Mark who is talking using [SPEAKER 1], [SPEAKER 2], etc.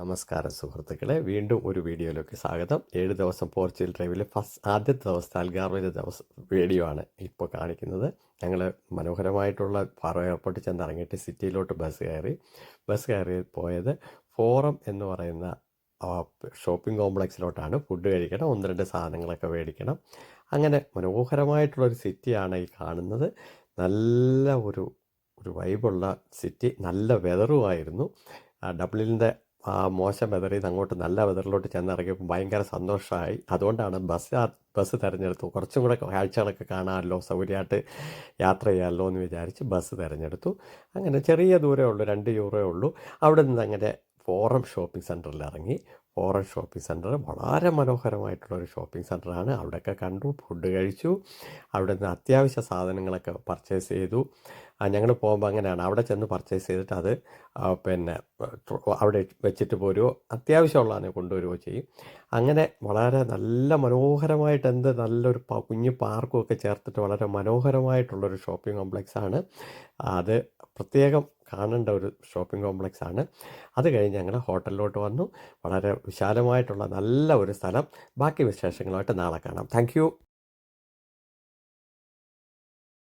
[SPEAKER 1] നമസ്കാരം സുഹൃത്തുക്കളെ, വീണ്ടും ഒരു വീഡിയോയിലേക്ക് സ്വാഗതം. 7 ദിവസം പോർച്ചുഗൽ ഡ്രൈവിലെ ആദ്യത്തെ ദിവസത്തെ അൽഗാർവേയിലെ വീഡിയോ ആണ് ഇപ്പോൾ കാണിക്കുന്നത്. ഞങ്ങൾ മനോഹരമായിട്ടുള്ള ഫാറോ എയർപോർട്ടിൽ ചെന്ന് ഇറങ്ങിയിട്ട് സിറ്റിയിലോട്ട് ബസ് കയറി പോയത് ഫോറം എന്ന് പറയുന്ന ഷോപ്പിംഗ് കോംപ്ലക്സിലോട്ടാണ്. ഫുഡ് കഴിക്കണം, 1-2 സാധനങ്ങളൊക്കെ മേടിക്കണം. അങ്ങനെ മനോഹരമായിട്ടുള്ളൊരു സിറ്റിയാണ് ഈ കാണുന്നത്. നല്ല ഒരു വൈബുള്ള സിറ്റി, നല്ല വെതറുമായിരുന്നു. ഡബ്ലിൻ്റെ മോശം വെതറിൽ നിന്ന് അങ്ങോട്ട് നല്ല വെതറിലോട്ട് ചെന്നിറങ്ങിയപ്പോൾ ഭയങ്കര സന്തോഷമായി. അതുകൊണ്ടാണ് ബസ് തിരഞ്ഞെടുത്തു. കുറച്ചും കൂടെ കാഴ്ചകളൊക്കെ കാണാമല്ലോ, സൗകര്യമായിട്ട് യാത്ര ചെയ്യാമല്ലോ എന്ന് വിചാരിച്ച് ബസ് തിരഞ്ഞെടുത്തു. അങ്ങനെ ചെറിയ ദൂരമേ ഉള്ളൂ, 2 യൂറോയേ ഉള്ളൂ. അവിടെ നിന്ന് അങ്ങനെ ഫോറം ഷോപ്പിംഗ് സെൻറ്ററിൽ ഇറങ്ങി. ഫോറം ഷോപ്പിംഗ് സെൻറ്റർ വളരെ മനോഹരമായിട്ടുള്ളൊരു ഷോപ്പിംഗ് സെൻറ്ററാണ്. അവിടെയൊക്കെ കണ്ടു, ഫുഡ് കഴിച്ചു. അവിടെ നിന്ന് അത്യാവശ്യ സാധനങ്ങളൊക്കെ പർച്ചേസ് ചെയ്തു. ഞങ്ങൾ പോകുമ്പോൾ അങ്ങനെയാണ്, അവിടെ ചെന്ന് പർച്ചേസ് ചെയ്തിട്ട് അത് പിന്നെ അവിടെ വെച്ചിട്ട് പോരുമോ, അത്യാവശ്യമുള്ളതിനെ കൊണ്ടുവരുമോ ചെയ്യും. അങ്ങനെ വളരെ നല്ല മനോഹരമായിട്ട് നല്ലൊരു കുഞ്ഞു പാർക്കും ഒക്കെ ചേർത്തിട്ട് വളരെ മനോഹരമായിട്ടുള്ളൊരു ഷോപ്പിംഗ് കോംപ്ലക്സാണ്. അത് പ്രത്യേകം കാണേണ്ട ഒരു ഷോപ്പിംഗ് കോംപ്ലക്സാണ്. അത് കഴിഞ്ഞ് ഞങ്ങൾ ഹോട്ടലിലോട്ട് വന്നു. വളരെ വിശാലമായിട്ടുള്ള നല്ല ഒരു സ്ഥലം. ബാക്കി വിശേഷങ്ങളുമായിട്ട് നാളെ കാണാം. താങ്ക്